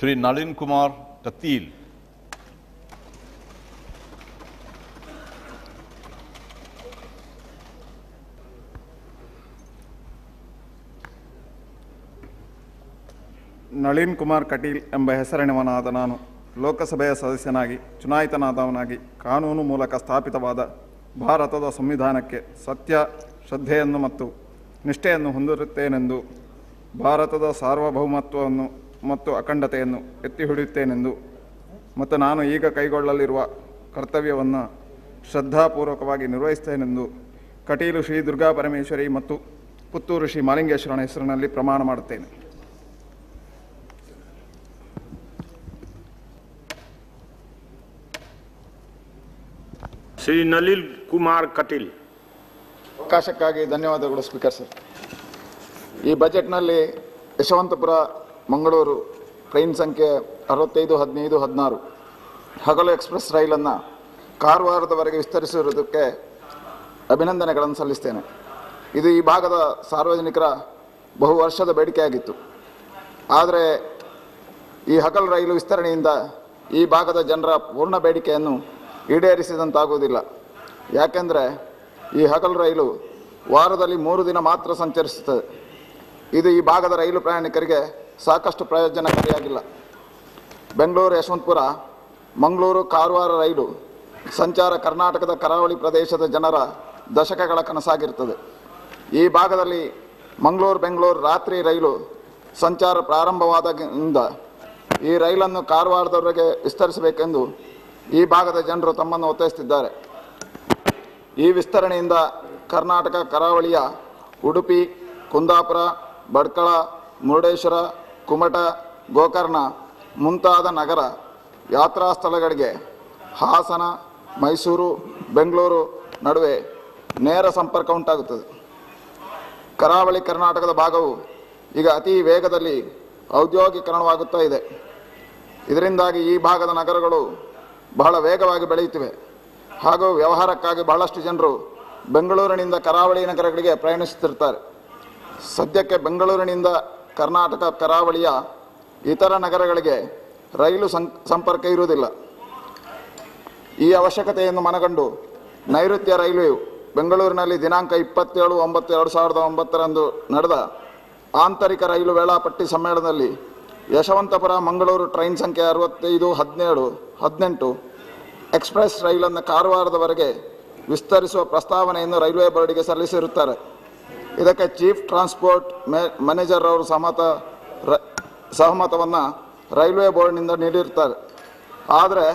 श्री नलिन कुमार कतील। ನಳಿನ್ ಕುಮಾರ್ ಕಟೀಲ್ ಎಂಬ ಹೆಸರಿನವನಾದ ನಾನು ಲೋಕಸಭೆಯ ಸದಸ್ಯನಾಗಿ ಚುನಾಯಿತನಾದವನಾಗಿ ಕಾನೂನು ಮೂಲಕ ಸ್ಥಾಪಿತವಾದ ಭಾರತದ ಸಂವಿಧಾನಕ್ಕೆ ಸತ್ಯ, ಶ್ರದ್ಧೆಯನ್ನು ಮತ್ತು ನಿಷ್ಠೆಯನ್ನು ಹೊಂದಿರುತ್ತೇನೆಂದು, ಭಾರತದ ಸಾರ್ವಭೌಮತ್ವವನ್ನು ಮತ್ತು ಅಖಂಡತೆಯನ್ನು ಎತ್ತಿ ಹಿಡಿಯುತ್ತೇನೆಂದು ಮತ್ತು ನಾನು ಈಗ ಕೈಗೊಳ್ಳಲಿರುವ ಕರ್ತವ್ಯವನ್ನು ಶ್ರದ್ಧಾಪೂರ್ವಕವಾಗಿ ನಿರ್ವಹಿಸುತ್ತೇನೆಂದು ಕಟೀಲು ಶ್ರೀ ದುರ್ಗಾ ಪರಮೇಶ್ವರಿ ಮತ್ತು ಪುತ್ತೂರು ಶ್ರೀ ಮಾಲಿಂಗೇಶ್ವರನ ಹೆಸರಿನಲ್ಲಿ ಪ್ರಮಾಣ ಮಾಡುತ್ತೇನೆ. ಶ್ರೀ ನಳಿನ್ ಕುಮಾರ್ ಕಟೀಲ್. ಅವಕಾಶಕ್ಕಾಗಿ ಧನ್ಯವಾದಗಳು ಸ್ಪೀಕರ್ ಸರ್. ಈ ಬಜೆಟ್ನಲ್ಲಿ ಯಶವಂತಪುರ ಮಂಗಳೂರು ಟ್ರೈನ್ ಸಂಖ್ಯೆ 65, 15, 16 ಹಗಲು ಎಕ್ಸ್ಪ್ರೆಸ್ ರೈಲನ್ನು ಕಾರವಾರದವರೆಗೆ ವಿಸ್ತರಿಸಿರುವುದಕ್ಕೆ ಅಭಿನಂದನೆಗಳನ್ನು ಸಲ್ಲಿಸ್ತೇನೆ. ಇದು ಈ ಭಾಗದ ಸಾರ್ವಜನಿಕರ ಬಹು ವರ್ಷದ ಬೇಡಿಕೆಯಾಗಿತ್ತು. ಆದರೆ ಈ ಹಗಲು ರೈಲು ವಿಸ್ತರಣೆಯಿಂದ ಈ ಭಾಗದ ಜನರ ಪೂರ್ಣ ಬೇಡಿಕೆಯನ್ನು ಈಡೇರಿಸಿದಂತಾಗುವುದಿಲ್ಲ. ಯಾಕೆಂದರೆ ಈ ಹಗಲು ರೈಲು ವಾರದಲ್ಲಿ 3 ದಿನ ಮಾತ್ರ ಸಂಚರಿಸುತ್ತದೆ. ಇದು ಈ ಭಾಗದ ರೈಲು ಪ್ರಯಾಣಿಕರಿಗೆ ಸಾಕಷ್ಟು ಪ್ರಯೋಜನಕಾರಿಯಾಗಿಲ್ಲ. ಬೆಂಗಳೂರು ಯಶವಂತಪುರ ಮಂಗಳೂರು ಕಾರವಾರ ರೈಲು ಸಂಚಾರ ಕರ್ನಾಟಕದ ಕರಾವಳಿ ಪ್ರದೇಶದ ಜನರ ದಶಕಗಳ ಕನಸಾಗಿರುತ್ತದೆ. ಈ ಭಾಗದಲ್ಲಿ ಮಂಗಳೂರು ಬೆಂಗಳೂರು ರಾತ್ರಿ ರೈಲು ಸಂಚಾರ ಪ್ರಾರಂಭವಾದಾಗಿನಿಂದ ಈ ರೈಲನ್ನು ಕಾರವಾರದವರೆಗೆ ವಿಸ್ತರಿಸಬೇಕೆಂದು ಈ ಭಾಗದ ಜನರು ತಮ್ಮನ್ನು ಒತ್ತಾಯಿಸುತ್ತಿದ್ದಾರೆ. ಈ ವಿಸ್ತರಣೆಯಿಂದ ಕರ್ನಾಟಕ ಕರಾವಳಿಯ ಉಡುಪಿ, ಕುಂದಾಪುರ, ಭಟ್ಕಳ, ಮುರುಡೇಶ್ವರ, ಕುಮಟ, ಗೋಕರ್ಣ ಮುಂತಾದ ನಗರ ಯಾತ್ರಾ ಸ್ಥಳಗಳಿಗೆ ಹಾಸನ, ಮೈಸೂರು, ಬೆಂಗಳೂರು ನಡುವೆ ನೇರ ಸಂಪರ್ಕ ಉಂಟಾಗುತ್ತದೆ. ಕರಾವಳಿ ಕರ್ನಾಟಕದ ಭಾಗವು ಈಗ ಅತಿ ವೇಗದಲ್ಲಿ ಔದ್ಯೋಗೀಕರಣವಾಗುತ್ತಾ ಇದೆ. ಇದರಿಂದಾಗಿ ಈ ಭಾಗದ ನಗರಗಳು ಬಹಳ ವೇಗವಾಗಿ ಬೆಳೆಯುತ್ತಿವೆ ಹಾಗೂ ವ್ಯವಹಾರಕ್ಕಾಗಿ ಬಹಳಷ್ಟು ಜನರು ಬೆಂಗಳೂರಿನಿಂದ ಕರಾವಳಿ ನಗರಗಳಿಗೆ ಪ್ರಯಾಣಿಸುತ್ತಿರ್ತಾರೆ. ಸದ್ಯಕ್ಕೆ ಬೆಂಗಳೂರಿನಿಂದ ಕರ್ನಾಟಕ ಕರಾವಳಿಯ ಇತರ ನಗರಗಳಿಗೆ ರೈಲು ಸಂಪರ್ಕ ಇರುವುದಿಲ್ಲ. ಈ ಅವಶ್ಯಕತೆಯನ್ನು ಮನಗಂಡು ನೈಋತ್ಯ ರೈಲ್ವೆಯು ಬೆಂಗಳೂರಿನಲ್ಲಿ ದಿನಾಂಕ 27/9/2009 ನಡೆದ ಆಂತರಿಕ ರೈಲು ವೇಳಾಪಟ್ಟಿ ಸಮ್ಮೇಳನದಲ್ಲಿ ಯಶವಂತಪುರ ಮಂಗಳೂರು ಟ್ರೈನ್ ಸಂಖ್ಯೆ 65, 17, 18 ಎಕ್ಸ್ಪ್ರೆಸ್ ರೈಲನ್ನು ಕಾರವಾರದವರೆಗೆ ವಿಸ್ತರಿಸುವ ಪ್ರಸ್ತಾವನೆಯನ್ನು ರೈಲ್ವೆ ಬೋರ್ಡಿಗೆ ಸಲ್ಲಿಸಿರುತ್ತಾರೆ. ಇದಕ್ಕೆ ಚೀಫ್ ಟ್ರಾನ್ಸ್ಪೋರ್ಟ್ ಮ್ಯಾನೇಜರ್ ಅವರು ಸಹಮತವನ್ನು ರೈಲ್ವೆ ಬೋರ್ಡ್ನಿಂದ ನೀಡಿರುತ್ತಾರೆ. ಆದರೆ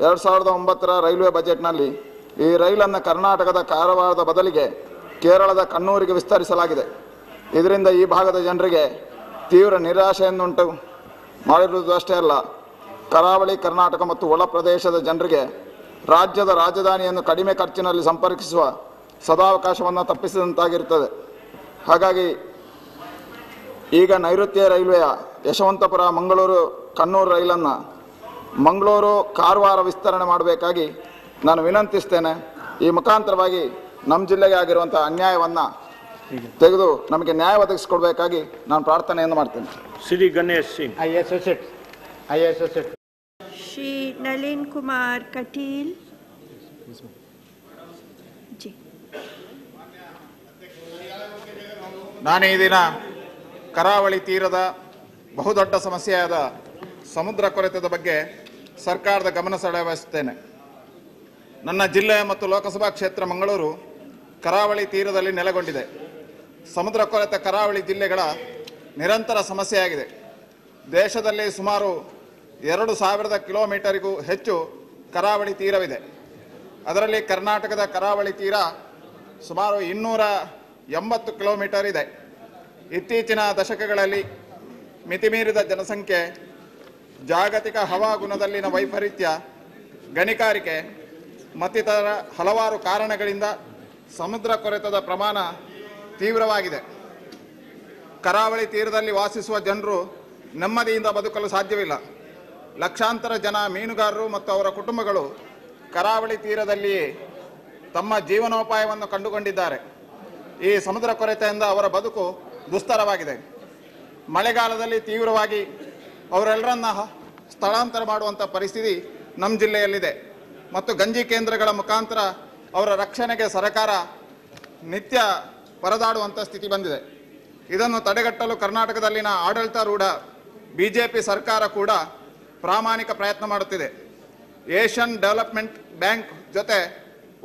2009 ರೈಲ್ವೆ ಬಜೆಟ್ನಲ್ಲಿ ಈ ರೈಲನ್ನು ಕರ್ನಾಟಕದ ಕಾರವಾರದ ಬದಲಿಗೆ ಕೇರಳದ ಕಣ್ಣೂರಿಗೆ ವಿಸ್ತರಿಸಲಾಗಿದೆ. ಇದರಿಂದ ಈ ಭಾಗದ ಜನರಿಗೆ ತೀವ್ರ ನಿರಾಶೆಯನ್ನುಂಟು ಮಾಡಿರುವುದು ಅಷ್ಟೇ ಅಲ್ಲ, ಕರಾವಳಿ ಕರ್ನಾಟಕ ಮತ್ತು ಒಳ ಪ್ರದೇಶದ ಜನರಿಗೆ ರಾಜ್ಯದ ರಾಜಧಾನಿಯನ್ನು ಕಡಿಮೆ ಖರ್ಚಿನಲ್ಲಿ ಸಂಪರ್ಕಿಸುವ ಸದಾವಕಾಶವನ್ನು ತಪ್ಪಿಸಿದಂತಾಗಿರುತ್ತದೆ. ಹಾಗಾಗಿ ಈಗ ನೈಋತ್ಯ ರೈಲ್ವೆಯ ಯಶವಂತಪುರ ಮಂಗಳೂರು ಕಣ್ಣೂರು ರೈಲನ್ನು ಮಂಗಳೂರು ಕಾರವಾರ ವಿಸ್ತರಣೆ ಮಾಡಬೇಕಾಗಿ ನಾನು ವಿನಂತಿಸ್ತೇನೆ. ಈ ಮುಖಾಂತರವಾಗಿ ನಮ್ಮ ಜಿಲ್ಲೆಗೆ ಆಗಿರುವಂಥ ಅನ್ಯಾಯವನ್ನು ತೆಗೆದು ನಮಗೆ ನ್ಯಾಯ ಒದಗಿಸಿಕೊಡಬೇಕಾಗಿ ನಾನು ಪ್ರಾರ್ಥನೆಯನ್ನು ಮಾಡ್ತೇನೆ. ಶ್ರೀ ಗಣೇಶ್ ಸಿಂಗ್. श्री नलिन कुमार कटील जी. ನಾನು ಈ ದಿನ ಕರಾವಳಿ ತೀರದ ಬಹುದೊಡ್ಡ ಸಮಸ್ಯೆಯಾದ ಸಮುದ್ರ ಕೊರೆತದ ಬಗ್ಗೆ ಸರ್ಕಾರದ ಗಮನ ಸೆಳೆಯುತ್ತೇನೆ. ನನ್ನ ಜಿಲ್ಲೆ ಮತ್ತು ಲೋಕಸಭಾ ಕ್ಷೇತ್ರ ಮಂಗಳೂರು ಕರಾವಳಿ ತೀರದಲ್ಲಿ ನೆಲೆಗೊಂಡಿದೆ. ಸಮುದ್ರ ಕೊರೆತ ಕರಾವಳಿ ಜಿಲ್ಲೆಗಳ ನಿರಂತರ ಸಮಸ್ಯೆಯಾಗಿದೆ. ದೇಶದಲ್ಲಿ ಸುಮಾರು 2,000 ಕಿಲೋಮೀಟರಿಗೂ ಹೆಚ್ಚು ಕರಾವಳಿ ತೀರವಿದೆ. ಅದರಲ್ಲಿ ಕರ್ನಾಟಕದ ಕರಾವಳಿ ತೀರ ಸುಮಾರು 280 ಕಿಲೋಮೀಟರ್ ಇದೆ. ಇತ್ತೀಚಿನ ದಶಕಗಳಲ್ಲಿ ಮಿತಿಮೀರಿದ ಜನಸಂಖ್ಯೆ, ಜಾಗತಿಕ ಹವಾಗುಣದಲ್ಲಿನ ವೈಪರೀತ್ಯ, ಗಣಿಗಾರಿಕೆ ಮತ್ತಿತರ ಹಲವಾರು ಕಾರಣಗಳಿಂದ ಸಮುದ್ರ ಕೊರೆತದ ಪ್ರಮಾಣ ತೀವ್ರವಾಗಿದೆ. ಕರಾವಳಿ ತೀರದಲ್ಲಿ ವಾಸಿಸುವ ಜನರು ನೆಮ್ಮದಿಯಿಂದ ಬದುಕಲು ಸಾಧ್ಯವಿಲ್ಲ. ಲಕ್ಷಾಂತರ ಜನ ಮೀನುಗಾರರು ಮತ್ತು ಅವರ ಕುಟುಂಬಗಳು ಕರಾವಳಿ ತೀರದಲ್ಲಿ ತಮ್ಮ ಜೀವನೋಪಾಯವನ್ನು ಕಂಡುಕೊಂಡಿದ್ದಾರೆ. ಈ ಸಮುದ್ರ ಕೊರೆತದಿಂದ ಅವರ ಬದುಕು ದುಸ್ತರವಾಗಿದೆ. ಮಳೆಗಾಲದಲ್ಲಿ ತೀವ್ರವಾಗಿ ಅವರೆಲ್ಲರನ್ನ ಸ್ಥಳಾಂತರ ಮಾಡುವಂಥ ಪರಿಸ್ಥಿತಿ ನಮ್ಮ ಜಿಲ್ಲೆಯಲ್ಲಿದೆ. ಮತ್ತು ಗಂಜಿ ಕೇಂದ್ರಗಳ ಮುಖಾಂತರ ಅವರ ರಕ್ಷಣೆಗೆ ಸರ್ಕಾರ ನಿತ್ಯ ಪರದಾಡುವಂಥ ಸ್ಥಿತಿ ಬಂದಿದೆ. ಇದನ್ನು ತಡೆಗಟ್ಟಲು ಕರ್ನಾಟಕದಲ್ಲಿನ ಆಡಳಿತಾರೂಢ BJP ಸರ್ಕಾರ ಕೂಡ ಪ್ರಾಮಾಣಿಕ ಪ್ರಯತ್ನ ಮಾಡುತ್ತಿದೆ. ಏಷ್ಯನ್ ಡೆವಲಪ್ಮೆಂಟ್ ಬ್ಯಾಂಕ್ ಜೊತೆ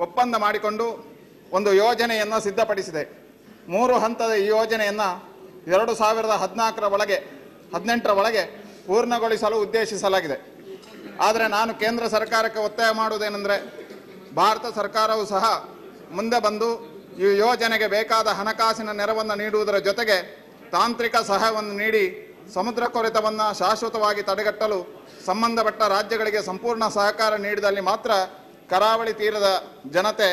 ಒಪ್ಪಂದ ಮಾಡಿಕೊಂಡು ಒಂದು ಯೋಜನೆಯನ್ನು ಸಿದ್ಧಪಡಿಸಿದೆ. 3 ಹಂತದ ಈ ಯೋಜನೆಯನ್ನು 2018ರ ಒಳಗೆ ಪೂರ್ಣಗೊಳಿಸಲು ಉದ್ದೇಶಿಸಲಾಗಿದೆ. ಆದರೆ ನಾನು ಕೇಂದ್ರ ಸರ್ಕಾರಕ್ಕೆ ಒತ್ತಾಯ ಮಾಡುವುದೇನೆಂದರೆ, ಭಾರತ ಸರ್ಕಾರವು ಸಹ ಮುಂದೆ ಬಂದು ಈ ಯೋಜನೆಗೆ ಬೇಕಾದ ಹಣಕಾಸಿನ ನೆರವನ್ನು ನೀಡುವುದರ ಜೊತೆಗೆ ತಾಂತ್ರಿಕ ಸಹಾಯವನ್ನು ನೀಡಿ ಸಮುದ್ರ ಕೊರೆತವನ್ನು ಶಾಶ್ವತವಾಗಿ ತಡೆಗಟ್ಟಲು ಸಂಬಂಧಪಟ್ಟ ರಾಜ್ಯಗಳಿಗೆ ಸಂಪೂರ್ಣ ಸಹಕಾರ ನೀಡಿದಲ್ಲಿ ಮಾತ್ರ ಕರಾವಳಿ ತೀರದ ಜನತೆ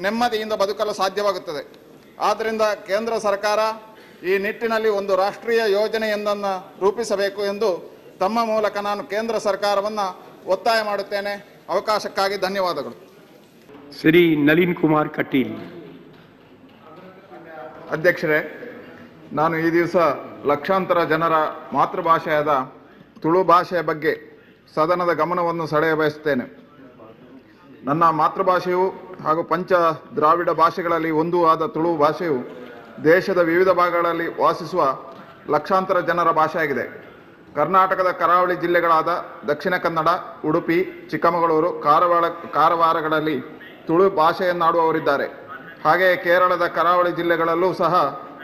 ನೆಮ್ಮದಿಯಿಂದ ಬದುಕಲು ಸಾಧ್ಯವಾಗುತ್ತದೆ. ಆದ್ದರಿಂದ ಕೇಂದ್ರ ಸರ್ಕಾರ ಈ ನಿಟ್ಟಿನಲ್ಲಿ ಒಂದು ರಾಷ್ಟ್ರೀಯ ಯೋಜನೆಯೊಂದನ್ನು ರೂಪಿಸಬೇಕು ಎಂದು ತಮ್ಮ ಮೂಲಕ ನಾನು ಕೇಂದ್ರ ಸರ್ಕಾರವನ್ನು ಒತ್ತಾಯ ಮಾಡುತ್ತೇನೆ. ಅವಕಾಶಕ್ಕಾಗಿ ಧನ್ಯವಾದಗಳು. श्री नलिन कुमार कटील। ಅಧ್ಯಕ್ಷರೇ, ನಾನು ಈ ದಿವಸ ಲಕ್ಷಾಂತರ ಜನರ ಮಾತೃಭಾಷೆಯಾದ ತುಳು ಭಾಷೆಯ ಬಗ್ಗೆ ಸದನದ ಗಮನವನ್ನು ಸೆಳೆಯ ಬಯಸುತ್ತೇನೆ. ನನ್ನ ಮಾತೃಭಾಷೆಯು ಹಾಗೂ ಪಂಚ ದ್ರಾವಿಡ ಭಾಷೆಗಳಲ್ಲಿ ಒಂದೂ ಆದ ತುಳು ಭಾಷೆಯು ದೇಶದ ವಿವಿಧ ಭಾಗಗಳಲ್ಲಿ ವಾಸಿಸುವ ಲಕ್ಷಾಂತರ ಜನರ ಭಾಷೆಯಾಗಿದೆ. ಕರ್ನಾಟಕದ ಕರಾವಳಿ ಜಿಲ್ಲೆಗಳಾದ ದಕ್ಷಿಣ ಕನ್ನಡ, ಉಡುಪಿ, ಚಿಕ್ಕಮಗಳೂರು, ಕಾರವಾರಗಳಲ್ಲಿ ತುಳು ಭಾಷೆಯನ್ನಾಡುವವರಿದ್ದಾರೆ. ಹಾಗೆಯೇ ಕೇರಳದ ಕರಾವಳಿ ಜಿಲ್ಲೆಗಳಲ್ಲೂ ಸಹ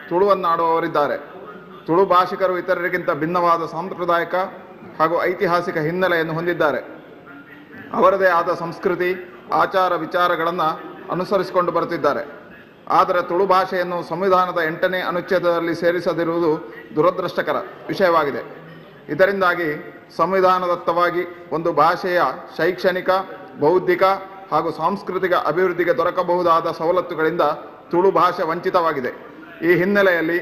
ತುಳುವನ್ನಾಡುವವರಿದ್ದಾರೆ. ತುಳು ಭಾಷಿಕರು ಇತರರಿಗಿಂತ ಭಿನ್ನವಾದ ಸಾಂಪ್ರದಾಯಿಕ ಹಾಗೂ ಐತಿಹಾಸಿಕ ಹಿನ್ನೆಲೆಯನ್ನು ಹೊಂದಿದ್ದಾರೆ. ಅವರದೇ ಆದ ಸಂಸ್ಕೃತಿ, ಆಚಾರ ವಿಚಾರಗಳನ್ನು ಅನುಸರಿಸಿಕೊಂಡು ಬರುತ್ತಿದ್ದಾರೆ. ಆದರೆ ತುಳು ಭಾಷೆಯನ್ನು ಸಂವಿಧಾನದ 8ನೇ ಅನುಚ್ಛೇದದಲ್ಲಿ ಸೇರಿಸದಿರುವುದು ದುರದೃಷ್ಟಕರ ವಿಷಯವಾಗಿದೆ. ಇದರಿಂದಾಗಿ ಸಂವಿಧಾನದತ್ತವಾಗಿ ಒಂದು ಭಾಷೆಯ ಶೈಕ್ಷಣಿಕ, ಬೌದ್ಧಿಕ ಹಾಗೂ ಸಾಂಸ್ಕೃತಿಕ ಅಭಿವೃದ್ಧಿಗೆ ದೊರಕಬಹುದಾದ ಸವಲತ್ತುಗಳಿಂದ ತುಳು ಭಾಷೆ ವಂಚಿತವಾಗಿದೆ. ಈ ಹಿನ್ನೆಲೆಯಲ್ಲಿ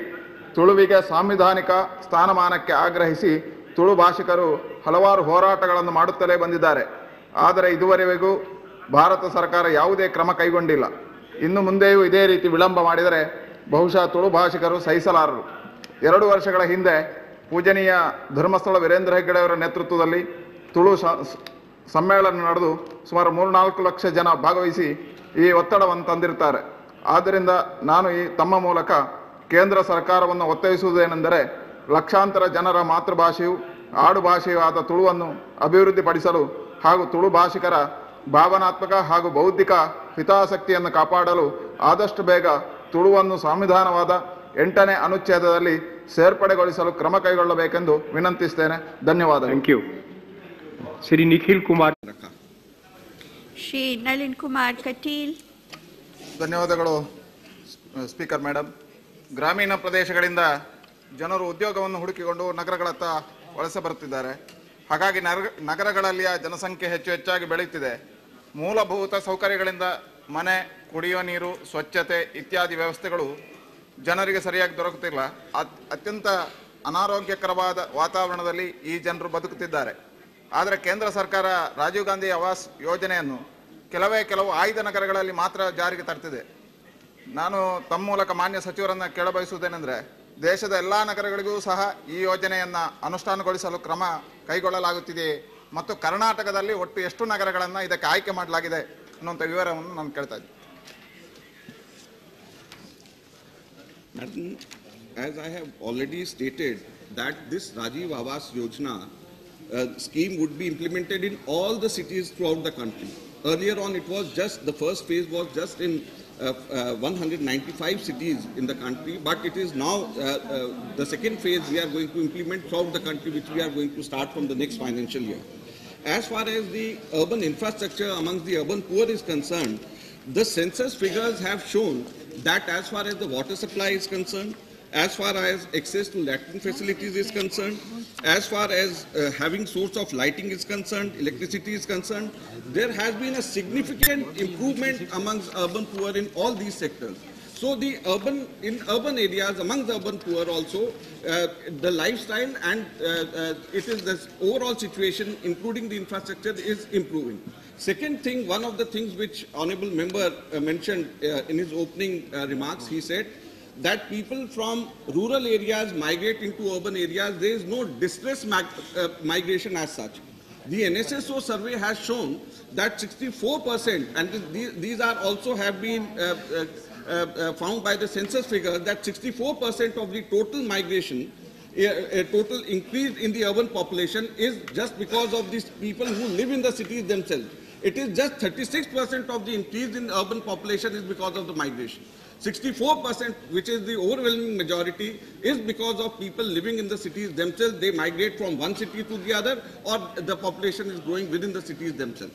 ತುಳುವಿಗೆ ಸಾಂವಿಧಾನಿಕ ಸ್ಥಾನಮಾನಕ್ಕೆ ಆಗ್ರಹಿಸಿ ತುಳು ಭಾಷಿಕರು ಹಲವಾರು ಹೋರಾಟಗಳನ್ನು ಮಾಡುತ್ತಲೇ ಬಂದಿದ್ದಾರೆ. ಆದರೆ ಇದುವರೆಗೂ ಭಾರತ ಸರ್ಕಾರ ಯಾವುದೇ ಕ್ರಮ ಕೈಗೊಂಡಿಲ್ಲ. ಇನ್ನು ಮುಂದೆಯೂ ಇದೇ ರೀತಿ ವಿಳಂಬ ಮಾಡಿದರೆ ಬಹುಶಃ ತುಳು ಭಾಷಿಕರು ಸಹಿಸಲಾರರು. 2 ವರ್ಷಗಳ ಹಿಂದೆ ಪೂಜನೀಯ ಧರ್ಮಸ್ಥಳ ವೀರೇಂದ್ರ ಹೆಗ್ಗಡೆಯವರ ನೇತೃತ್ವದಲ್ಲಿ ತುಳು ಸಮ್ಮೇಳನ ನಡೆದು ಸುಮಾರು 3-4 ಲಕ್ಷ ಜನ ಭಾಗವಹಿಸಿ ಈ ಒತ್ತಡವನ್ನು ತಂದಿರ್ತಾರೆ. ಆದ್ದರಿಂದ ನಾನು ತಮ್ಮ ಮೂಲಕ ಕೇಂದ್ರ ಸರ್ಕಾರವನ್ನು ಒತ್ತಾಯಿಸುವುದೇನೆಂದರೆ, ಲಕ್ಷಾಂತರ ಜನರ ಮಾತೃಭಾಷೆಯು ಆಡು ಭಾಷೆಯೂ ಆದ ತುಳುವನ್ನು ಅಭಿವೃದ್ಧಿಪಡಿಸಲು ಹಾಗೂ ತುಳು ಭಾಷಿಕರ ಭಾವನಾತ್ಮಕ ಹಾಗೂ ಬೌದ್ಧಿಕ ಹಿತಾಸಕ್ತಿಯನ್ನು ಕಾಪಾಡಲು ಆದಷ್ಟು ಬೇಗ ತುಳುವನ್ನು ಸಂವಿಧಾನವಾದ 8ನೇ ಅನುಚ್ಛೇದದಲ್ಲಿ ಸೇರ್ಪಡೆಗೊಳಿಸಲು ಕ್ರಮ ಕೈಗೊಳ್ಳಬೇಕೆಂದು ವಿನಂತಿಸುತ್ತೇನೆ. ಧನ್ಯವಾದಗಳು. Thank you. श्री निखिल कुमार। श्री नलिन कुमार कटील। ಧನ್ಯವಾದಗಳು ಸ್ಪೀಕರ್ ಮೇಡಮ್. ಗ್ರಾಮೀಣ ಪ್ರದೇಶಗಳಿಂದ ಜನರು ಉದ್ಯೋಗವನ್ನು ಹುಡುಕಿಕೊಂಡು ನಗರಗಳತ್ತ ವಲಸೆ ಬರುತ್ತಿದ್ದಾರೆ. ಹಾಗಾಗಿ ನಗರಗಳಲ್ಲಿಯ ಜನಸಂಖ್ಯೆ ಹೆಚ್ಚಾಗಿ ಬೆಳೆಯುತ್ತಿದೆ. ಮೂಲಭೂತ ಸೌಕರ್ಯಗಳಿಂದ ಮನೆ, ಕುಡಿಯುವ ನೀರು, ಸ್ವಚ್ಛತೆ ಇತ್ಯಾದಿ ವ್ಯವಸ್ಥೆಗಳು ಜನರಿಗೆ ಸರಿಯಾಗಿ ದೊರಕುತ್ತಿಲ್ಲ. ಅತ್ಯಂತ ಅನಾರೋಗ್ಯಕರವಾದ ವಾತಾವರಣದಲ್ಲಿ ಈ ಜನರು ಬದುಕುತ್ತಿದ್ದಾರೆ. ಆದರೆ ಕೇಂದ್ರ ಸರ್ಕಾರ ರಾಜೀವ್ ಗಾಂಧಿ ಆವಾಸ್ ಯೋಜನೆಯನ್ನು ಕೆಲವು ಆಯ್ದ ನಗರಗಳಲ್ಲಿ ಮಾತ್ರ ಜಾರಿಗೆ ತರ್ತಿದೆ. ನಾನು ತಮ್ಮ ಮೂಲಕ ಮಾನ್ಯ ಸಚಿವರನ್ನು ಕೇಳಬಯಸುವುದೇನೆಂದರೆ, ದೇಶದ ಎಲ್ಲ ನಗರಗಳಿಗೂ ಸಹ ಈ ಯೋಜನೆಯನ್ನು ಅನುಷ್ಠಾನಗೊಳಿಸಲು ಕ್ರಮ ಕೈಗೊಳ್ಳಲಾಗುತ್ತಿದೆ ಮತ್ತು ಕರ್ನಾಟಕದಲ್ಲಿ ಒಟ್ಟು ಎಷ್ಟು ನಗರಗಳನ್ನು ಇದಕ್ಕೆ ಆಯ್ಕೆ ಮಾಡಲಾಗಿದೆ ಅನ್ನುವಂಥ ವಿವರವನ್ನು ನಾನು ಕೇಳ್ತಾ ಇದ್ದೀನಿ. Madam, as I have already stated that this Rajiv Awas Yojana scheme would be implemented in all the cities throughout the country. Earlier on it was just, the first phase was just in 195 cities in the country, but it is now the second phase we are going to implement throughout the country, which we are going to start from the next financial year. As far as the urban infrastructure amongst the urban poor is concerned, the census figures have shown that as far as the water supply is concerned, as far as access to latrine facilities is concerned, as far as having source of lighting is concerned, electricity is concerned, there has been a significant improvement amongst urban poor in all these sectors. So in urban areas, among the urban poor also, the lifestyle and it is the overall situation, including the infrastructure, is improving. Second thing, one of the things which Honourable Member mentioned in his opening remarks, he said that people from rural areas migrate into urban areas, there is no distress migration as such. The NSSO survey has shown that 64%, and these are also have been found by the census figures, that 64% of the total migration, a total increase in the urban population is just because of these people who live in the cities themselves. It is just 36% of the increase in urban population is because of the migration. 64%, which is the overwhelming majority, is because of people living in the cities themselves. They migrate from one city to the other, or the population is growing within the cities themselves.